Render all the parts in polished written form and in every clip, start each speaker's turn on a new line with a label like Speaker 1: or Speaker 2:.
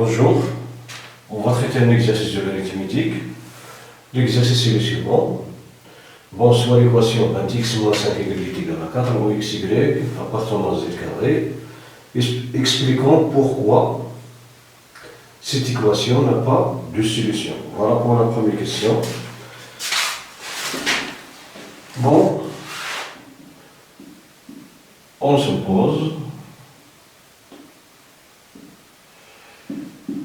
Speaker 1: Bonjour, on va traiter un exercice de l'arithmétique. L'exercice est le suivant. Bon, soit l'équation 20x moins 5y est égal à 4 moins xy appartenant à z carré. Expliquons pourquoi cette équation n'a pas de solution. Voilà pour la première question. Bon, on suppose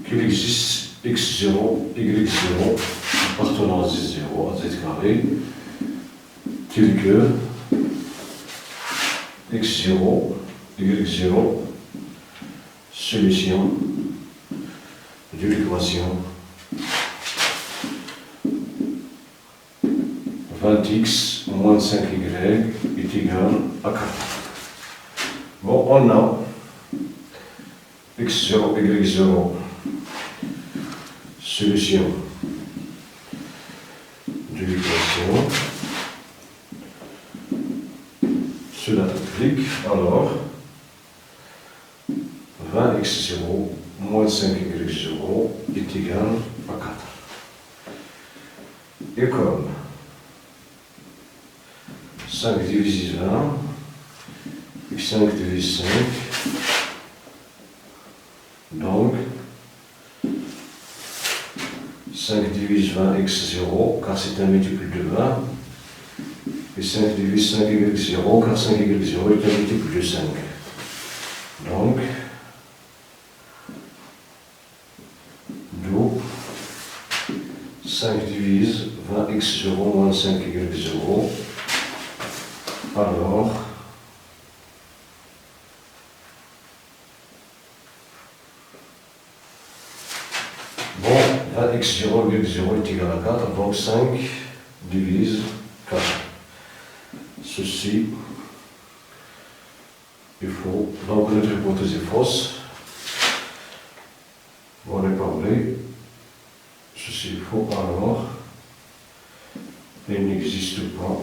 Speaker 1: qu'il existe x0, y0 appartenant à z0, à z carré, tel que x0, y0, solution de l'équation 20x moins 5y est égal à 4. Bon, on a x0, y0, solution de l'équation. Cela implique alors 20x0 moins 5y0 est égal à 4. Et comme 5 divise 20, et 5 divise 5, donc 5 divise 20 x0, car c'est un multiple de 20, et 5 divise 5 y0, car 5 y0 est un multiple de 5. Donc, d'où 5 divise 20 x0 moins 5 y0, alors bon, 20 x0, y0 est égal à 4, donc 5 divise 4. Ceci est faux. Donc notre hypothèse est fausse. On en a parlé. Ceci est faux, alors il n'existe pas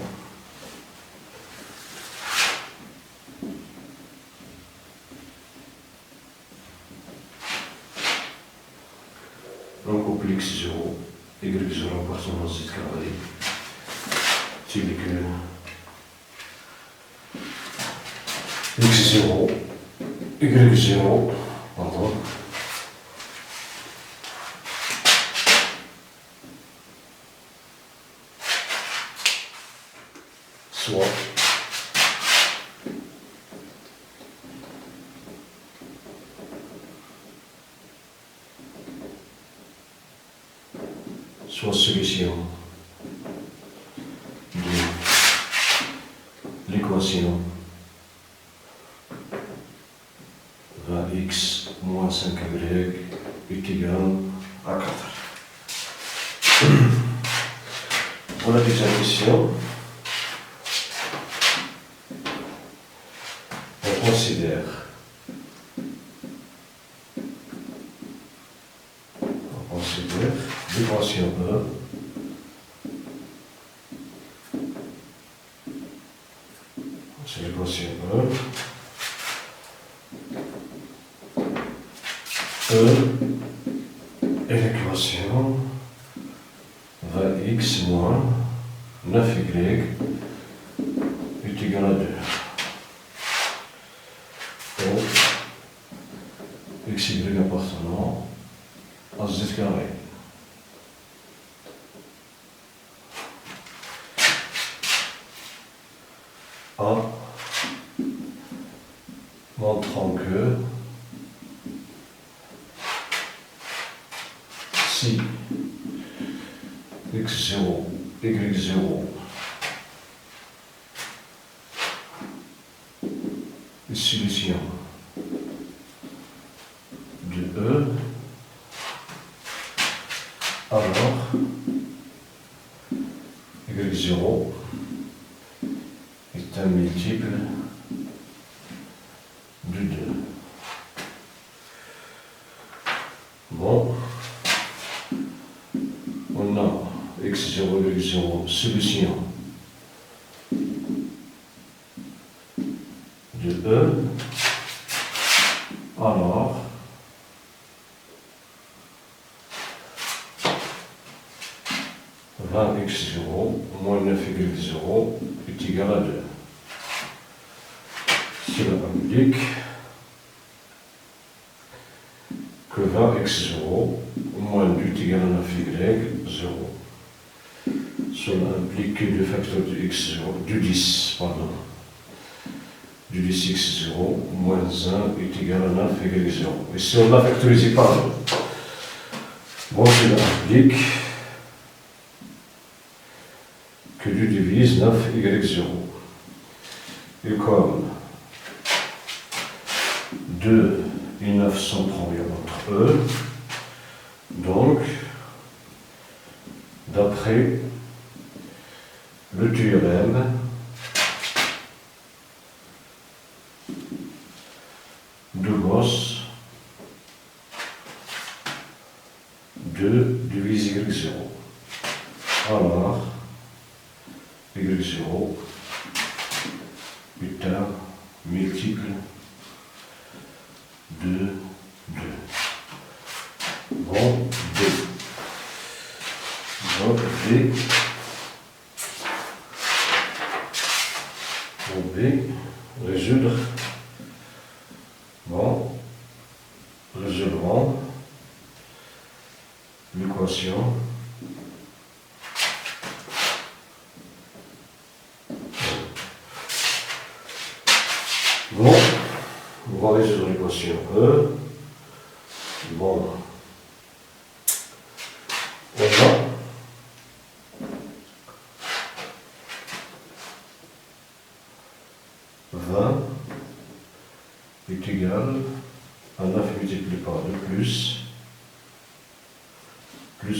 Speaker 1: un couple x0, y0 appartenant à z carré, tel que x0, y0, pardon, soit solution de l'équation 20x moins 5y est égal à 4. Pour la deuxième question, on considère l'équation E c'est l'équation est l'équation 20x moins 9y est égal à 2. Donc, xy appartenant à z carré. A montrant que si x0, y0 est solution de E, alors y0 est un multiple de 2. Bon, on a x0, y0, solution de E, alors 20x0 moins 9y0 est égal à 2. Cela implique que 20x0 moins 2 est égal à 9y0. Cela implique que le facteur de x0, du 10, pardon, du 10x0 moins 1 est égal à 9y0. Et si on l'a factorisé par 2, bon, cela implique que 2 divise 9y0. Et comme 2 et 9 sont promis entre eux, donc, d'après le théorème, de Gauss, 2 divise y0. Alors, y0 est un multiple de 2. Bon, 2. Donc, B. Bon, B, résoudre. Bon, résolvons l'équation. Bon, on va résoudre l'équation E. Bon, on a 20 est égal à 9 multiplié par 2 plus 2.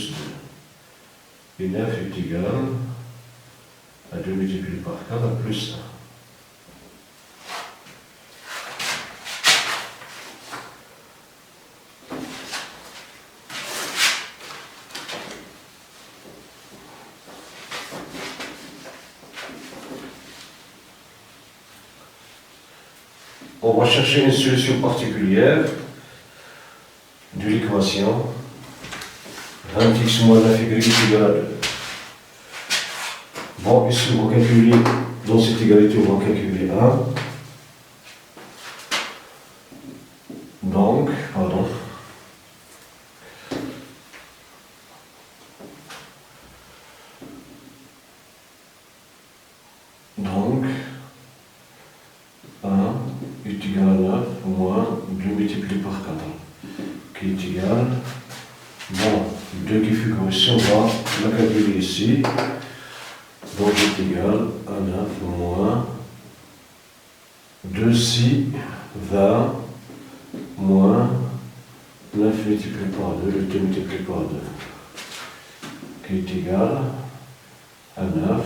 Speaker 1: Et 9 est égal à 2 multiplié par 4 à plus 1. On va chercher une solution particulière de l'équation 20x moins 9y est égal à 2. Bon, ici on va calculer, dans cette égalité on va calculer 1. Donc, pardon. Donc, 1 est égal à 9 moins 2 multiplié par 4, qui est égal, bon, 2 qui figure ici, on va la calculer ici, donc est égal à 9 moins 2 si 20 moins 9 multiplié par 2, le 2 multiplié par 2, qui est égal à 9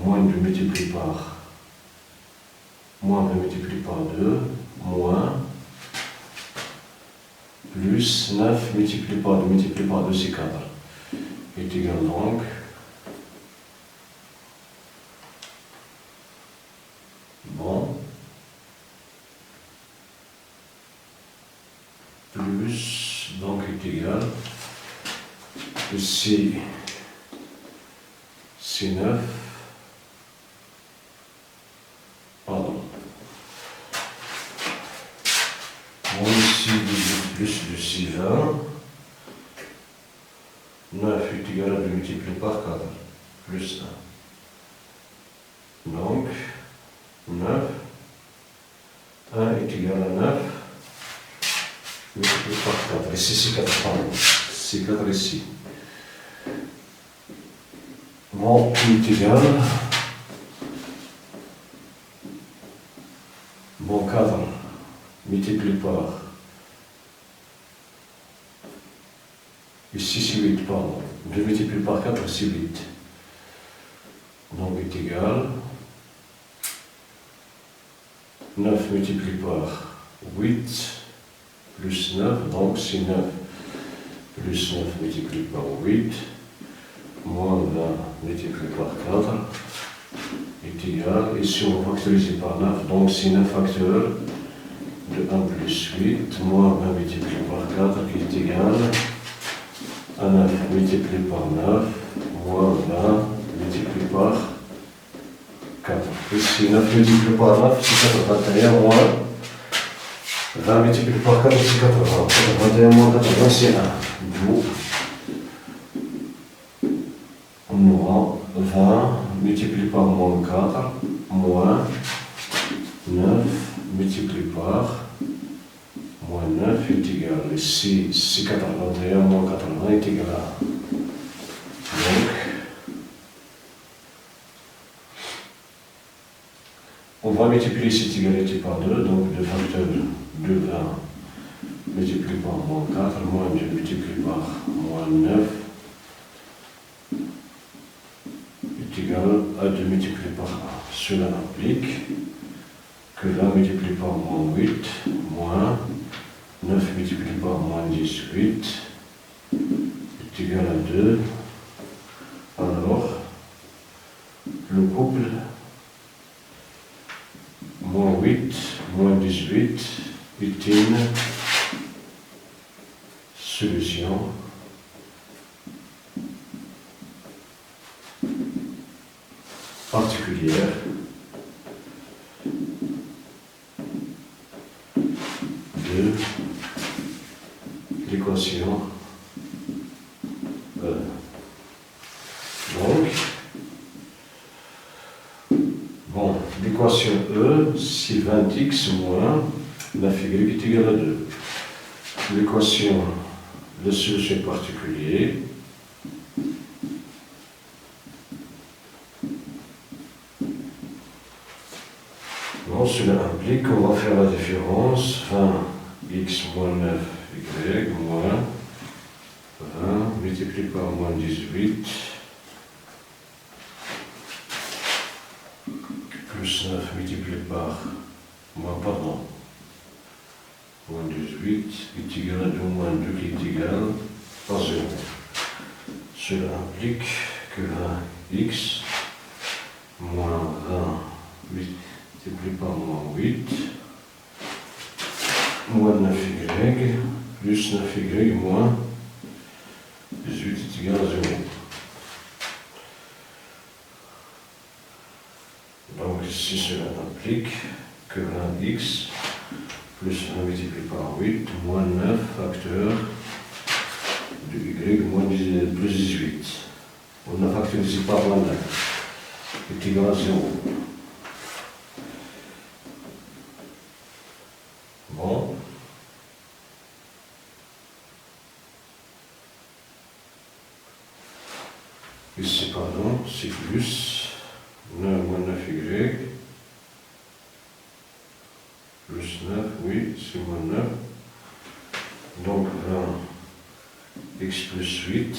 Speaker 1: moins 2 multiplié par moins 20 multiplié par 2, moins plus 9 multiplié par 2, multiplié par 2, c'est 4. Est égal donc bon plus donc est égal ici c'est 9 pardon moins ici 18 plus de 6 20 9 est égal à 2 multiplié par 4 plus 1 donc 9 1 est égal à 9 multiplié par 4. Ici c'est 4, pardon. C'est 4 ici. Bon, qui est égal. Bon, 4 multiplié par. Ici c'est 8, pardon. 2 multiplié par 4, c'est 8. Donc est égal. 9 multiplié par 8 plus 9, donc c'est 9 plus 9 multiplié par 8 moins 20 multiplié par 4 est égal, ici on va factoriser par 9, donc c'est 9 facteurs de 1 plus 8 moins 20 multiplié par 4 qui est égal à 9 multiplié par 9 ici 9 multiplié par 9, c'est 81 moins 20 multiplié par 4, c'est 80. 81 moins 80, c'est 1. D'où on aura 20 multiplié par moins 4 moins 9 multiplié par moins 9 est égal. Ici, c'est 81 moins 80 est égal à 1. Donc, on va multiplier cette égalité par 2, donc le facteur de 20 multiplié par moins 4, moins 2 multiplié par moins 9 est égal à 2 multiplié par 1. Cela implique que 20 multiplié par moins 8, moins 9 multiplié par moins 18 est égal à 2. Alors, le couple moins 8, moins 18 est une solution particulière de l'équation E. Donc, bon, l'équation E, c'est 20x moins 9y est égal à 2. L'équation de solution particulier bon, cela implique qu'on va faire la différence 20x moins 9y moins 20 multiplié par moins 18 plus 9 multiplié par moins 18 est égal à 2 moins 2 qui est égal à 0. Cela implique que 20x moins 20 multiplié par moins 8 moins 9y plus 9y moins 18 est égal à 0. Donc ici cela implique que 20x plus 1 multiplié par 8 moins 9 facteur de y moins plus 18. On a factorisé par moins 9 est égal à 0. Bon. Ici, pardon, c'est plus 9 moins 9y plus 9, oui, c'est moins 9. Donc 20x plus 8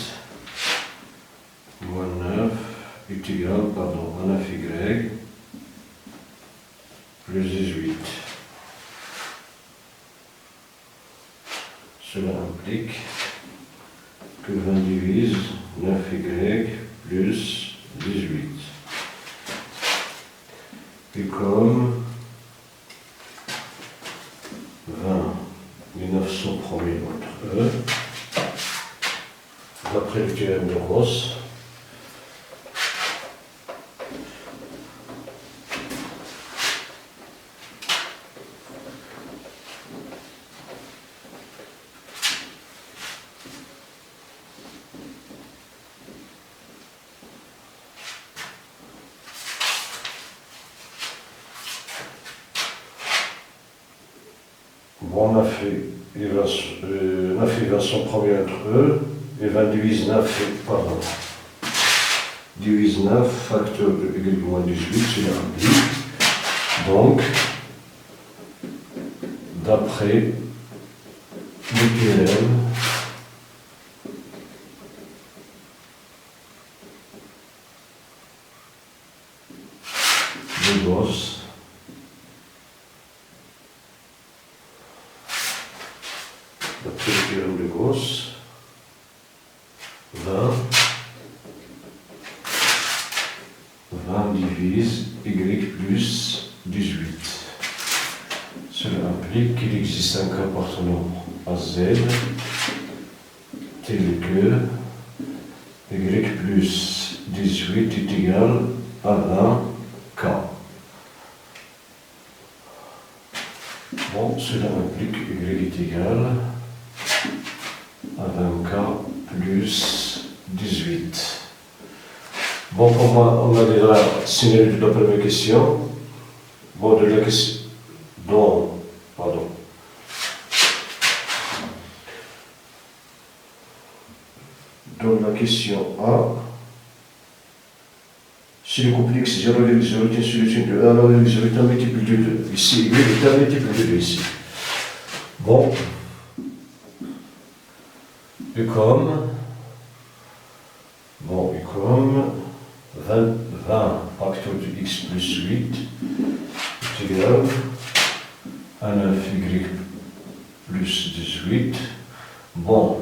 Speaker 1: moins 9 est égal, pardon, à 9y plus 18. Cela implique que 20 divise 9y plus 18. Et comme 20 et 9 sont premiers entre eux, d'après le théorème de Ross, bon, 9 et 20 sont premiers entre eux, et 20 divise 9, pardon, divise 9, facteur de y moins 18, c'est l'indique. Donc, d'après le théorème de Gauss, d'après le théorème de Gauss, 20 divise y plus 18. Cela implique qu'il existe un cas appartenant à Z tel que y plus 18 est égal à 20K. Bon, cela implique y est égal à 20K plus 18. Bon, pour moi, on a déjà signalé de la première question. Bon, de la question... Non, pardon. Dans la question A, si le couple x 0,0 est une solution de 1, alors y est un multiple de 2. Ici, y est un multiple de 2 ici. Bon. Et comme 20 facteur de x plus 8 est égal à 9y plus 18. Bon,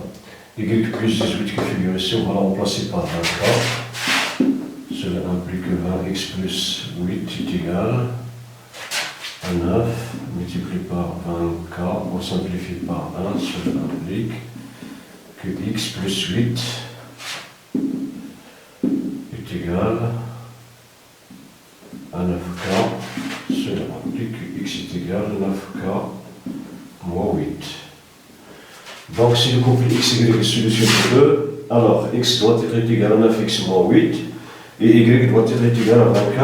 Speaker 1: y plus 18 qui figure ici, on va la remplacer par 20K. Cela implique que 20x plus 8 est égal à 9 multiplié par 20K. On simplifie par 1, cela implique que x plus 8 est égal à 9K. Cela implique que x est égal à 9K moins 8. Donc si le couple x, y est solution de 2, alors x doit être égal à 9x moins 8 et y doit être égal à 20K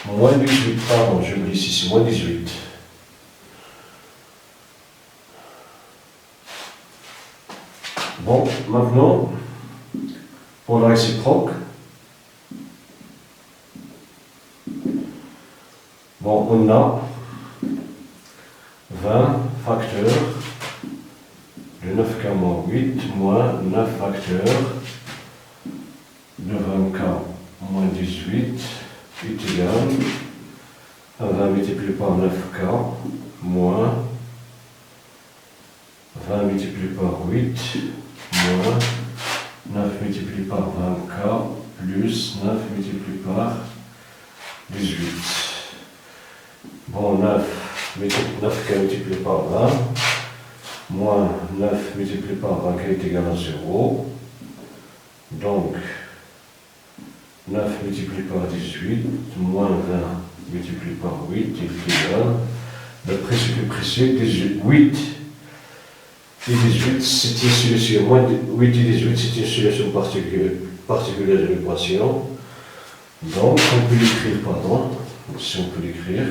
Speaker 1: moins 18. Pardon, je le dis ici, c'est moins 18. Bon, maintenant, pour la réciproque, bon, on a 20 facteurs de 9K moins 8 moins 9 facteurs de 20K moins 18 est égal à 20 multiplié par 9K moins 20 multiplié par 8 moins 9 multiplié par 20K plus 9 multiplié par 18. Bon, 9K multiplié par 20 moins 9 multiplié par 20K est égal à 0. Donc, 9 multiplié par 18 moins 20 multiplié par 8 est égal, d'après ce que précède, 8 et 18, c'est une solution, moins 8 et 18, c'est une solution particulière de l'équation. Donc, on peut l'écrire, pardon, si on peut l'écrire,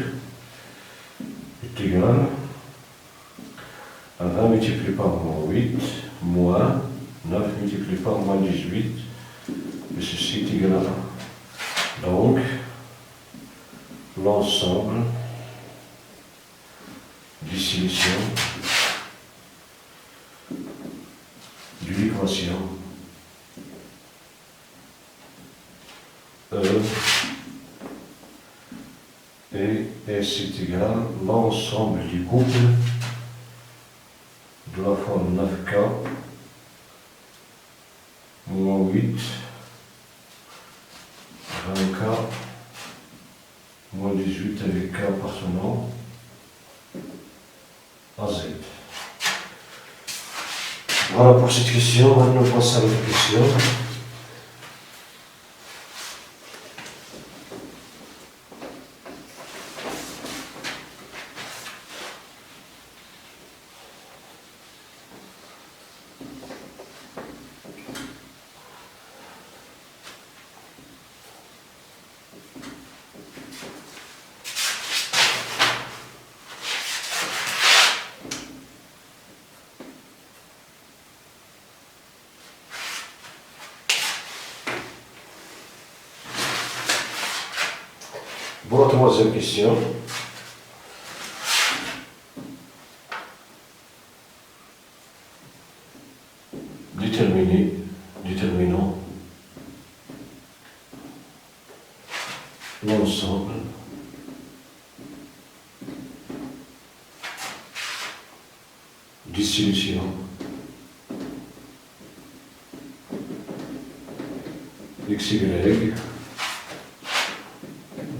Speaker 1: est égal à 20 multiplié par moins 8, moins 9 multiplié par moins 18, et ceci est égal à 1. Donc, l'ensemble des solutions de l'équation E et S est égal à l'ensemble du couple de la forme 9K moins 8 20K moins 18 avec K appartenant à Z. Voilà pour cette question. Maintenant, on passe à l'autre question. Pour la troisième question, déterminons l'ensemble des solutions XY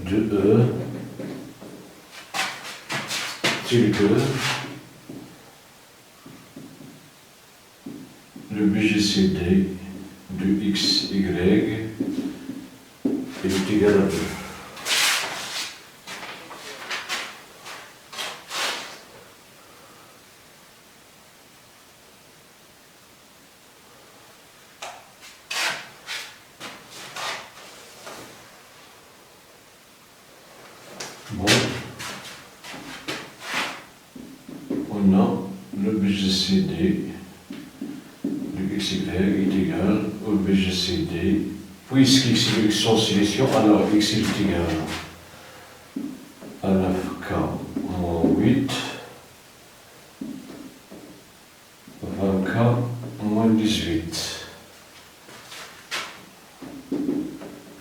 Speaker 1: de E tel que le BGCD de XY est égal à 2. Bon, on a le BGCD de XY est égal au BGCD. Puisque XY sont solutions, alors X est égal à 9K moins 8, 20K moins 18,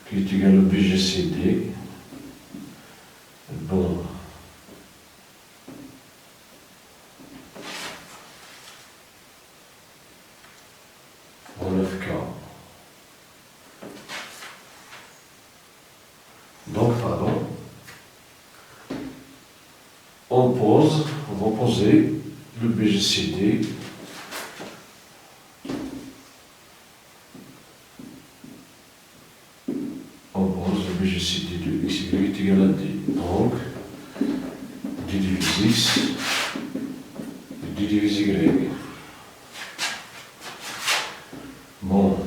Speaker 1: qui est égal au BGCD. Bon. En 9K. Donc, pardon, on va poser le BGCD le BGCD de XY est égal à D. Donc, D divise X, D divise Y. Bon,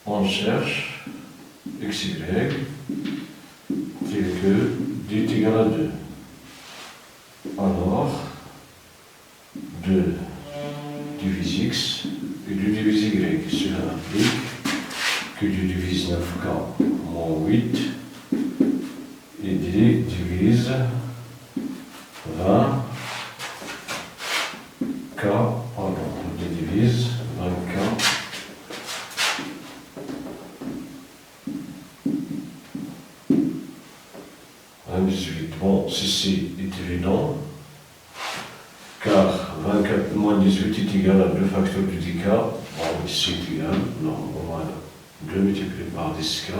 Speaker 1: on cherche XY tel que D est égal à 2. Alors, 2 divise X et 2 divise Y. Cela implique que 2 divise 9K moins 8 et D divise 20K, pardon, D divise 20K à 18. Bon, ceci est évident, car 24 moins 18 est égal à 2 facteurs de 10K. Bon, ici est égal, non, voilà. 2 multiplié par 10K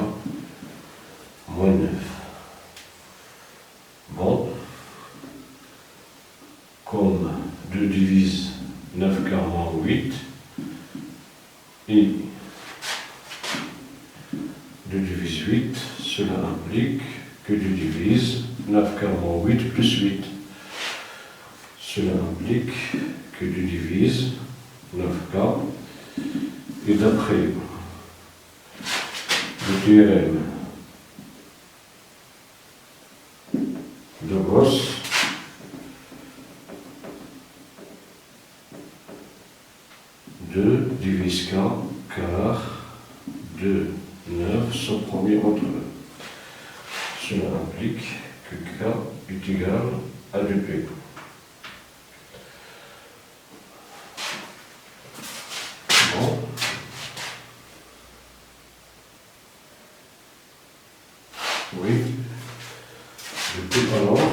Speaker 1: moins 9. Bon, comme 2 divise 9K moins 8 et 2 divise 8, cela implique que 2 divise 9K moins 8 plus 8. Cela implique que 2 divise 9K et d'après le théorème de Gauss, divise K, car 2, 9 sont premiers entre eux. Cela implique que K est égal à 2P. Bon. Oui. 2P alors.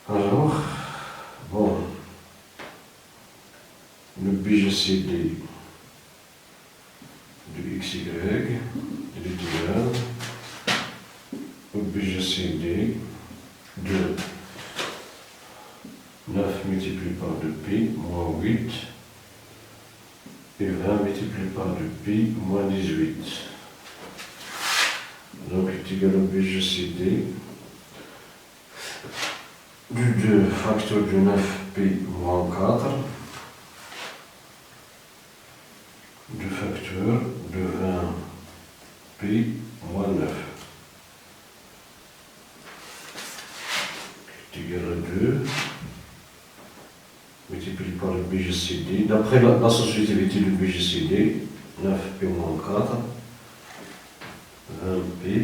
Speaker 1: Alors, bon, le BGCD de XY est égal au BGCD de 9 multiplié par 2pi moins 8 et 20 multiplié par 2pi moins 18. Donc, est égal au BGCD du 2 facteur de 9pi moins 4, 2 facteur de 20pi moins 9, qui est égal à 2, multiplié par le BGCD. D'après l'associativité du BGCD, 9pi moins 4, 20pi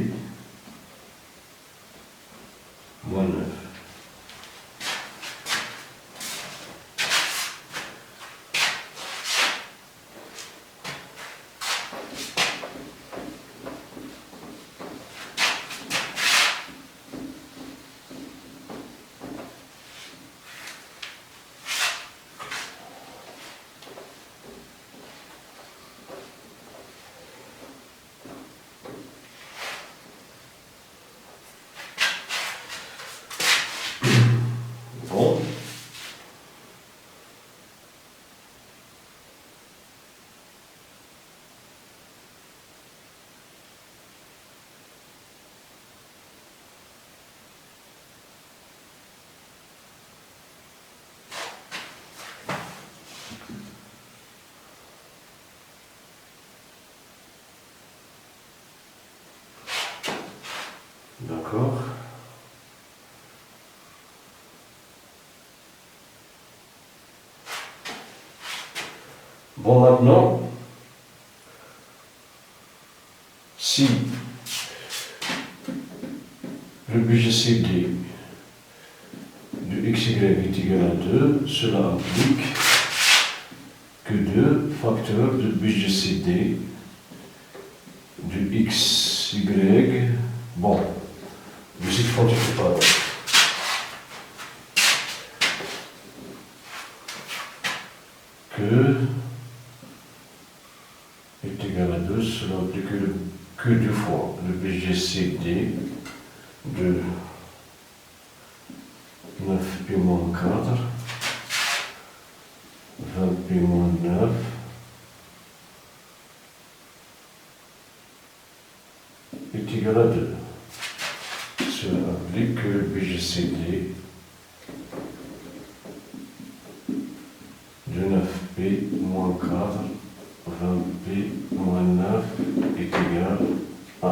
Speaker 1: moins 9. D'accord. Bon, maintenant, si le BGCD de XY est égal à 2, cela implique que 2 facteurs de BGCD de XY, bon, je sais que je ne pas. Que est égal à 2, cela implique que 2 fois le BGCD de 9p moins 4, 20p moins 9, est égal à 2. Cela implique que le BGCD de 9p moins 4, 20p moins 9 est égal à 1.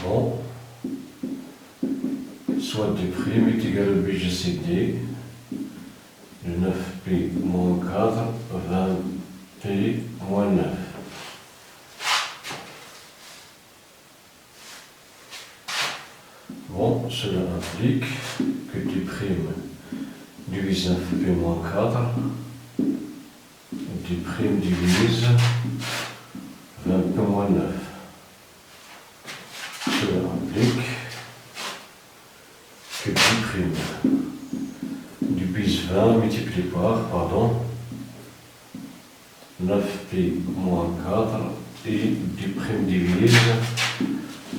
Speaker 1: Bon, soit D' est égal au BGCD de 9p moins 4, 20p moins 9. Bon, cela implique que D' divise 9p moins 4, D' divise 20p moins 9. Cela implique que D' divise 20 multiplié par, 9p moins 4 et D' divise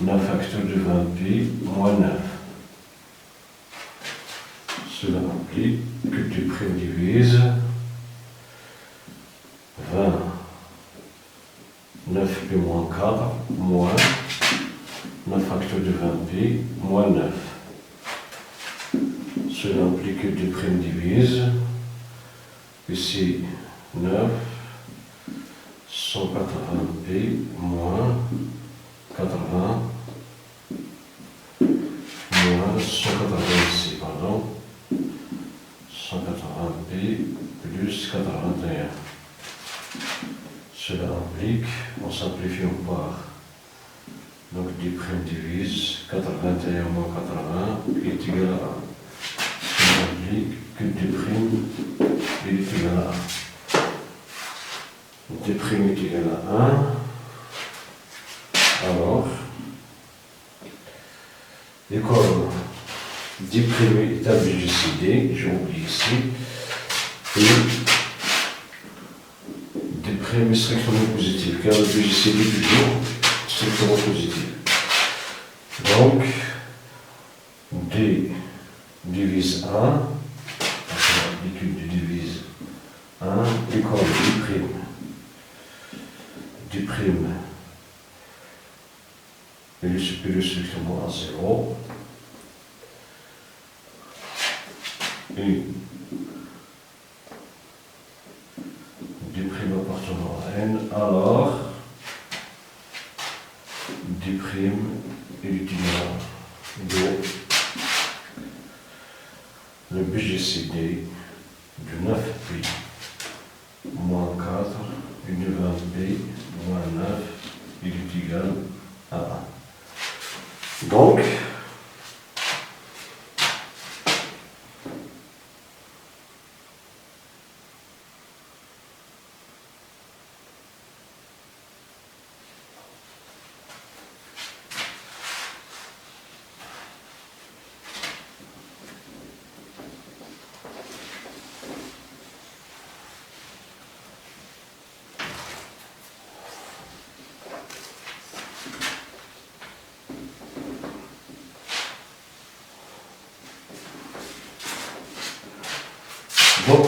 Speaker 1: 9 facteur de 20p moins 9. Cela implique que D' divise 20 9p moins 4 moins 9 facteur de 20p moins 9. Cela implique que D' divise, ici 9, 180p moins 80 moins 180 ici, 180p plus 81. Cela implique, en simplifiant par, donc D' divise 81 moins 80 est égal à 1. Cela implique que D' est égal à 1. D' est égal à 1. Alors, et comme D' est à BGCD, j'ai oublié ici, et D' est strictement positif, car le BGCD est toujours strictement positif. Donc, D divise 1, l'habitude de divise 1, et comme D' est supérieur strictement à 0, et D' appartenant à n, alors D' est égal de le BGCD de 9p moins 4 et de 20p moins 9 il est égal à 1. Donc,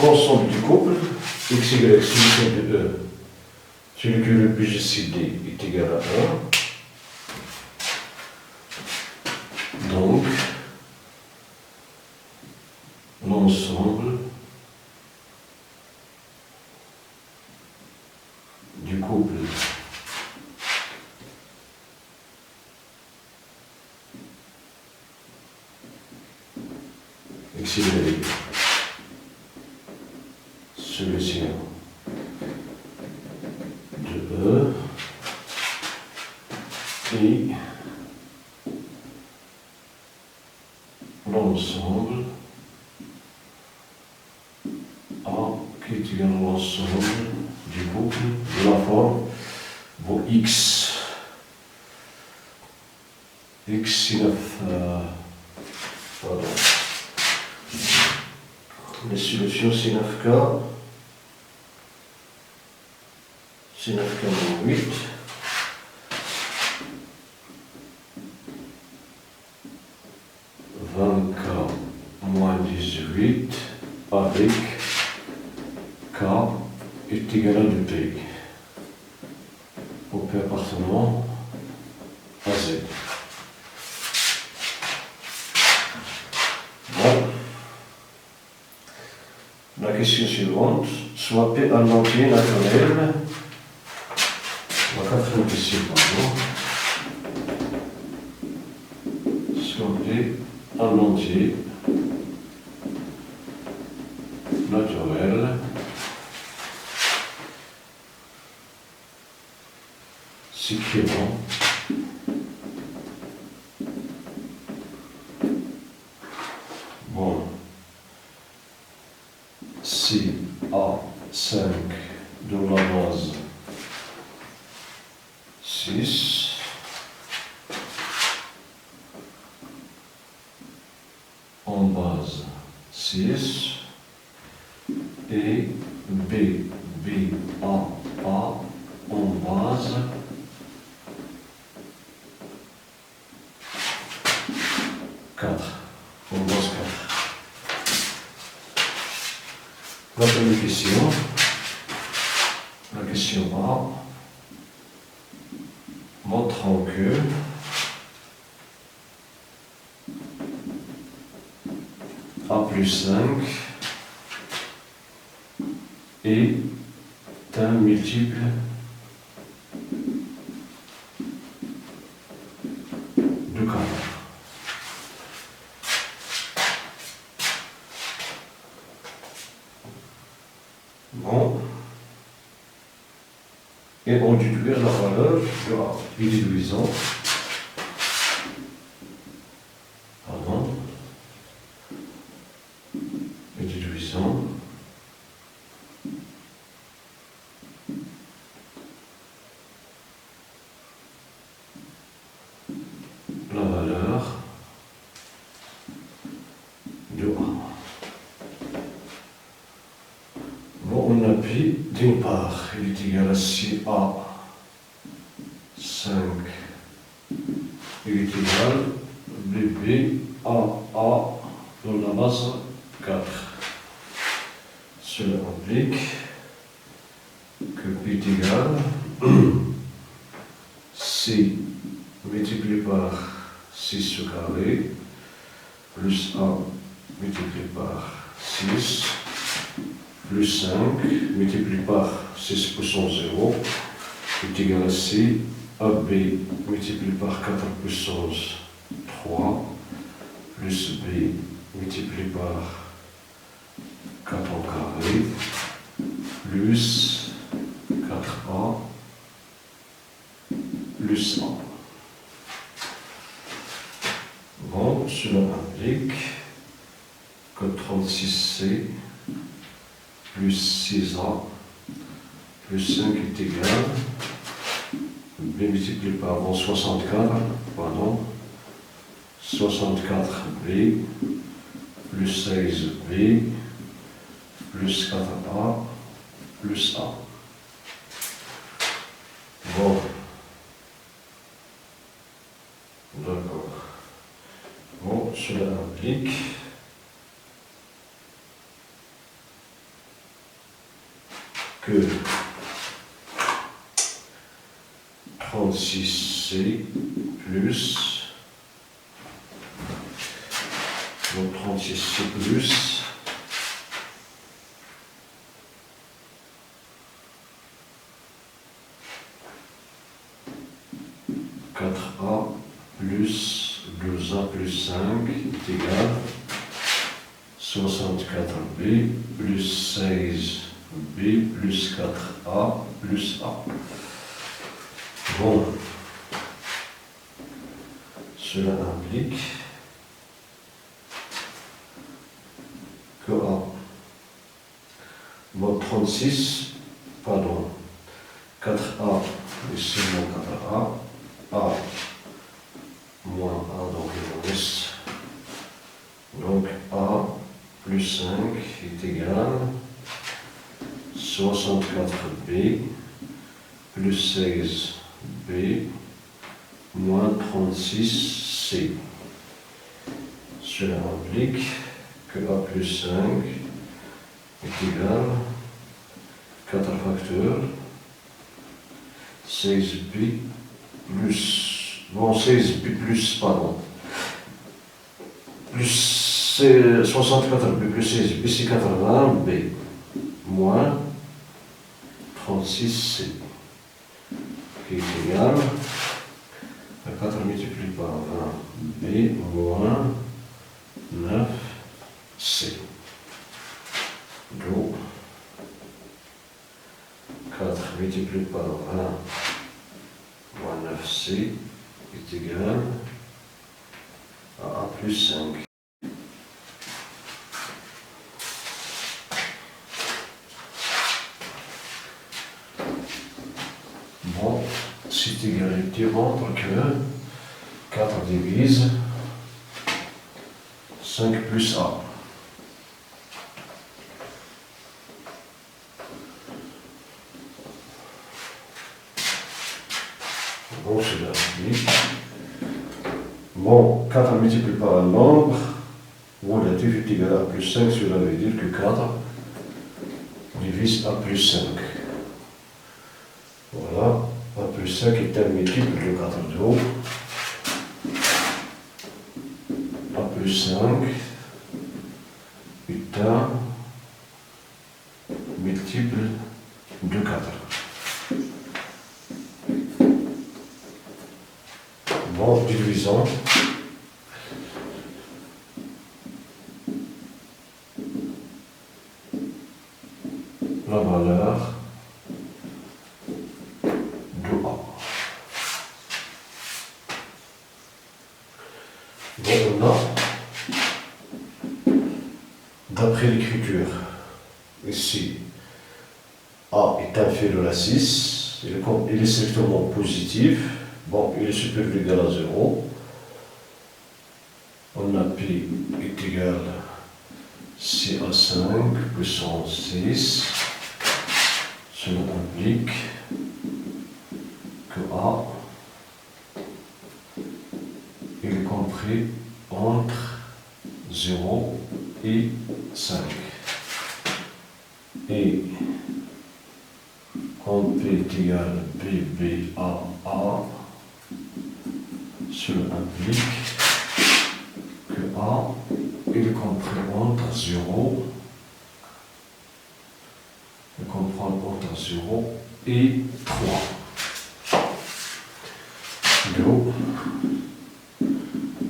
Speaker 1: l'ensemble du couple, XY solution de E, celui que le BGCD est égal à 1. Donc, XY. Solution de E et l'ensemble A qui est égal à l'ensemble du boucle de la forme pour X. X c'est pardon. Les solutions c'est 9K. C'est 9K moins 8. K moins 18 avec K est égal à 2P. Au P appartenant à Z. Bon. La question suivante, soit P en entier naturel. La quatrième question, pardon. Soit P en entier naturel s'écrivant bon si A5 de la base 6 en base 6 et B, A en base 4. En base 4. La première question, la question A, montrant que A plus 5 est un multiple de 4. Bon. Et on déduire la valeur de A. Et déduisons. Pardon. Et déduisons. La valeur de A. Bon, on appuie d'une part, il est égal à si A 5, il est égal BB A dans la base 4. Cela implique que P est égal C multiplié par 6 au carré plus A multiplié par 6 plus 5 multiplié par 6 puissance 0 est égal à C AB multiplié par 4 puissance 3 plus B multiplié par 4 au carré plus 4A plus A. Bon, cela implique que 36C plus 6A plus 5 est égal B multiplié par 64, pardon, 64B plus 16B plus 4A plus A. Bon. D'accord. Bon, cela implique que 36C plus, donc 36C plus 4A plus 2A plus 5 est égal 64b plus 16b plus 4a plus a. Bon, cela implique que A, bon, 36, pardon, 4a, ici mon 4a, A moins A, donc il me reste, donc A plus 5 est égal 64b plus 16b moins 36c. Cela implique que A plus 5 est égal 4 facteurs 16b plus, bon 16b plus, pardon, plus 64b plus 16b c'est 80b moins 36c qui est égal à 4 multiplié par 20b moins 9c. Donc 4 multiplié par 20 moins 9c est égal à A plus 5. Bon, cette égalité montre que 4 divise 5 plus A. Bon, cela implique. Bon, 4 multiplié par un nombre relatif est égal à plus 5, cela veut dire que 4 divise A plus 5. Voilà, A plus 5 est un multiple de 4 de haut. A plus 5 est un multiple de 4. Bon, divisons. La valeur de A. Bon, on a, d'après l'écriture, ici, A est inférieur à 6, il est strictement positif. Bon, il est supérieur ou égal à 0. On a P est égal à C à 5 puissance 6. Cela implique que A est compris entre 0 et 5. Et quand P est égal à BBAA, cela implique que A est compris entre 0 et 3. Donc,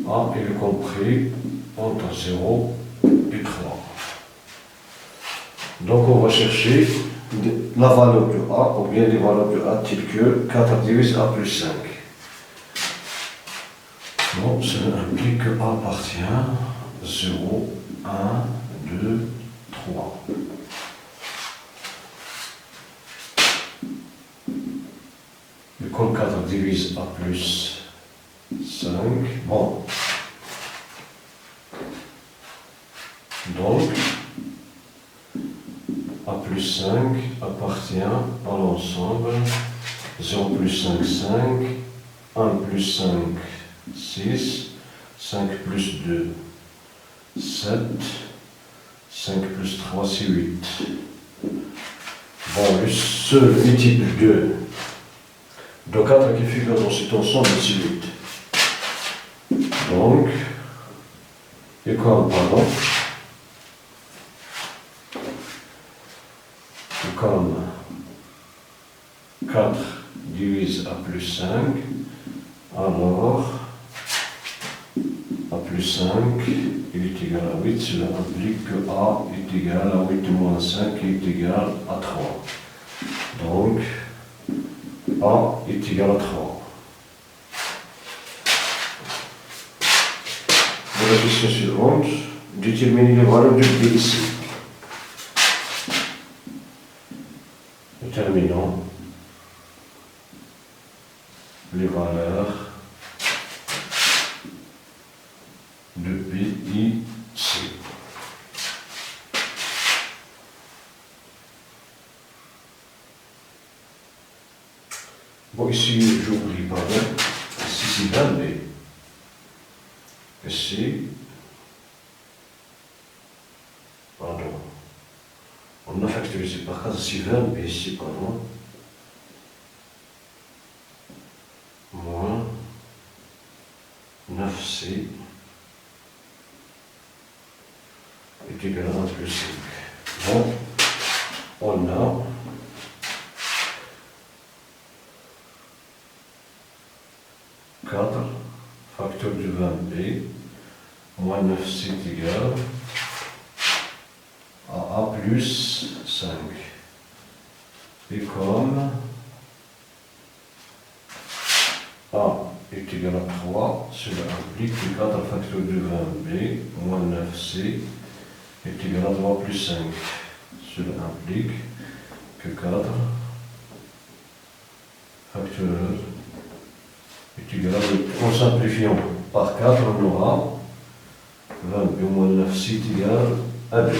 Speaker 1: A est compris entre 0 et 3. Donc, on va chercher la valeur de A, ou bien les valeurs de A telles que 4 divise A plus 5. Bon, cela implique que A appartient 0, 1, 2, 3. Et comme 4 divise A plus 5, bon. Donc, A plus 5 appartient à l'ensemble 0 plus 5, 5, 1 plus 5, 6, 5 plus 2, 7, 5 plus 3, c'est 8. Bon, le seul multiple de 4 qui figure dans cet ensemble, c'est 8. Donc, et comme, pardon, comme 4 divise A plus 5, alors A plus 5, il est égal à 8, cela implique que A est égal à 8 moins 5 qui est égal à 3. Donc, A est égal à 3. Pour la question suivante, déterminer les valeurs de B ici. Déterminons les valeurs de B ici. Bon, ici, j'oublie pas, ici c'est 20B. Ici, pardon, on a factorisé par 4, ici 20B, ici, pardon, moins 9C est égal à 1 plus 5. Bon, on a 4 facteur de 20B moins 9C est égal à A plus 5. Et comme A est égal à 3, cela implique que 4 facteur de 20B moins 9C est égal à 3 plus 5. Cela implique que 4 facteur est égal à 8. En simplifiant par 4, on aura 20B moins 9C est égal à 2.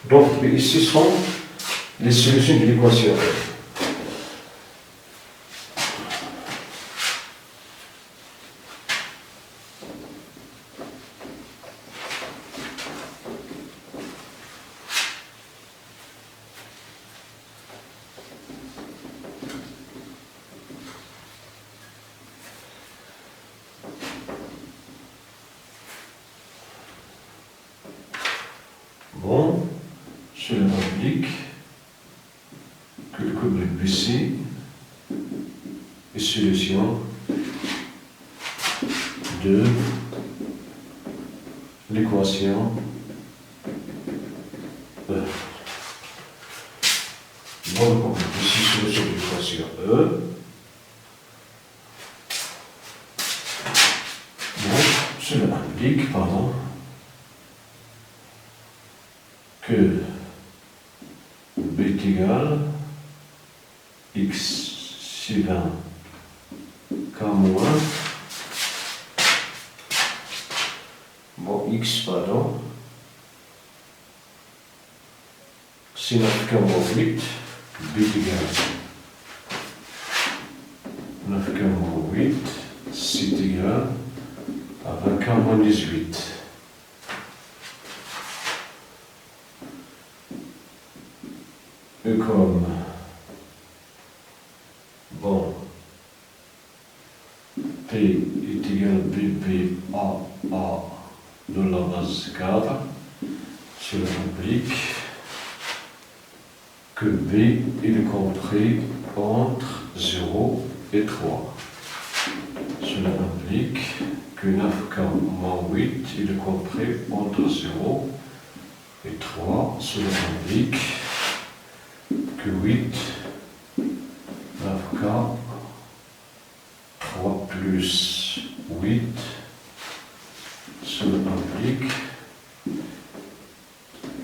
Speaker 1: Donc ici sont les solutions de l'équation. Bon, cela implique que le couple BC est solution de l'équation E. Bon, le couple BC est solution de l'équation E. Bon, cela implique, pardon, que B est égal x suivant k moins, bon, x, pardon, c'est 9k moins 8, B est égal 9k moins 8, c'est égal à 20k moins 18. Et comme, bon, P est égal à BP A de la base 4, cela implique que B est compris entre 0 et 3. Cela implique que 9K moins 8 est compris entre 0 et 3. Cela implique que 8, 9K, 3 plus 8, cela implique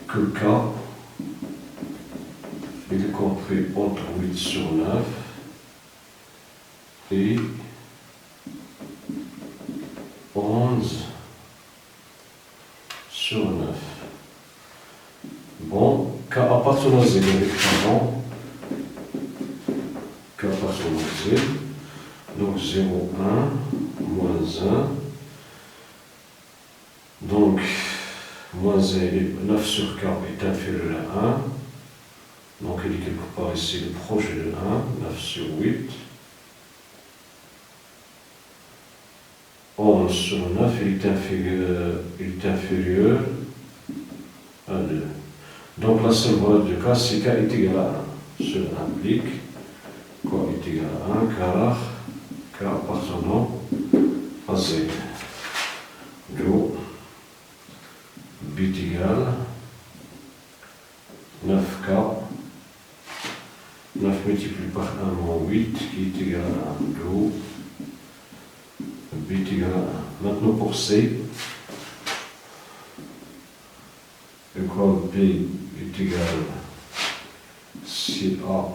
Speaker 1: que K est compris entre 8 sur 9 et 11 sur 9. Bon, K appartenant à 0 avec avant, K appartenant à 0, donc 0, 1, moins 1, donc moins 1, 9 sur K est inférieur à 1, donc il est quelque part ici le proche de 1, 9 sur 8, 11 sur 9, il est inférieur à 2. Donc la seule valeur de K, c'est K est égal à 1. Cela implique K est égal à 1 car K appartenant à 0. bit égale 9K. 9 multiplié par 1 moins 8 qui est égal à 2. Bit égale à 1. Maintenant pour C, et comme B est égal si A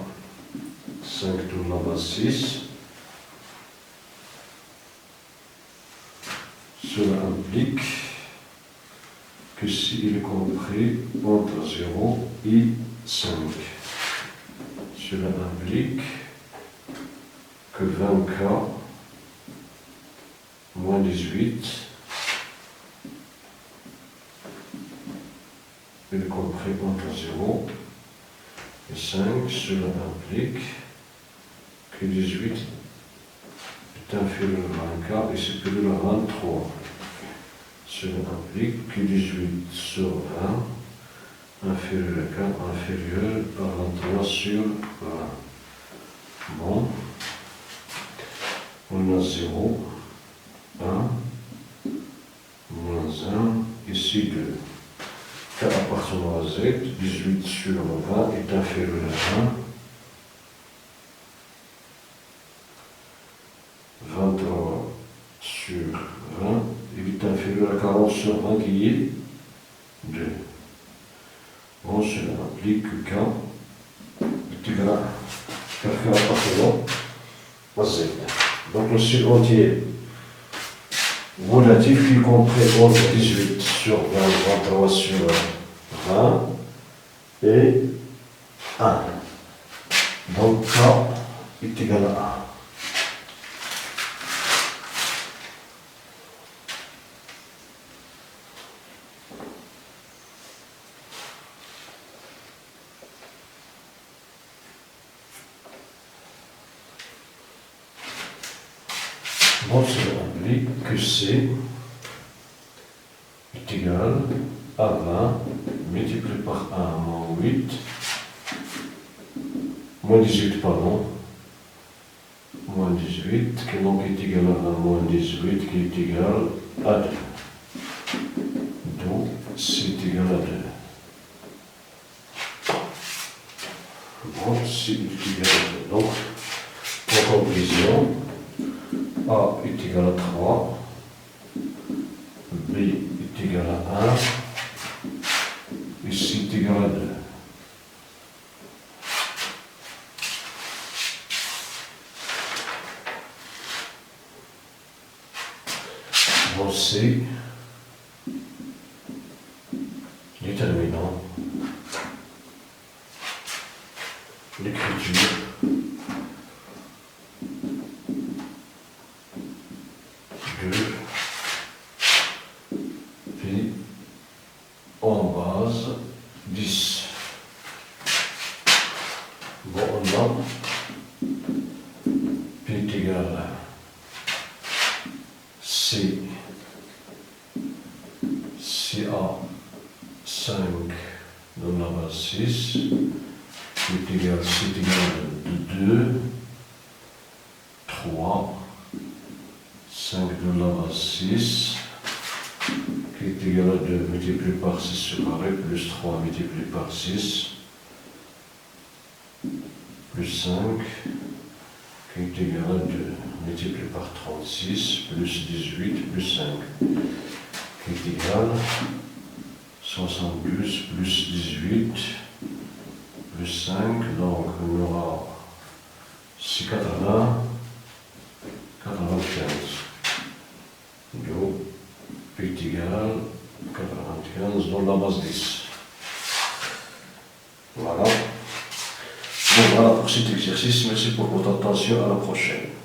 Speaker 1: 5 tout la base 6, cela implique que si il est compris entre 0 et 5, cela implique que 20K moins 18 il est compris entre 0 et 5, cela implique que 18 est inférieur à 20K et supérieur à 23. Cela implique que 18 sur 20 inférieur à 4 inférieur à 23 sur 20. Bon, on a 0, 1, moins 1, ici 2. K appartenant à Z, 18 sur 20 est inférieur à 1. 23 sur 20, il est inférieur à 40 sur 20 qui est 2. Bon, cela implique que K est égal à K appartenant à Z. Donc le seul entier relatif qui est compris entre 18 sur 20, 23 sur 20 et 1. Donc K est égal à 1. Bon, cela implique que C est égal à 20 multiplié par 1 moins 8, moins 18, pardon, moins 18, qui donc est égal à 20 moins 18, qui est égal à 2. Donc, C est égal à 2. Bon, C est égal à 2. Donc, en conclusion, A est égal à 3, B est égal à 1, et C est égal à 2. Bon, C, déterminant, l'écriture, puis en base 10. Bon, on a P est égal à C, CA 5 dans la base 6, P est égal, C est égal à 2, 3, 5 dans la base 6, qui est égal à 2 multiplié par 6 séparé, plus 3 multiplié par 6, plus 5, qui est égal à 2 multiplié par 36, plus 18, plus 5, qui est égal à 72, plus 18, plus 5, donc on aura 680, 95. Donc, P est égal à 95 dans la base 10. Voilà. Bon, voilà pour cet exercice. Merci pour votre attention. À la prochaine.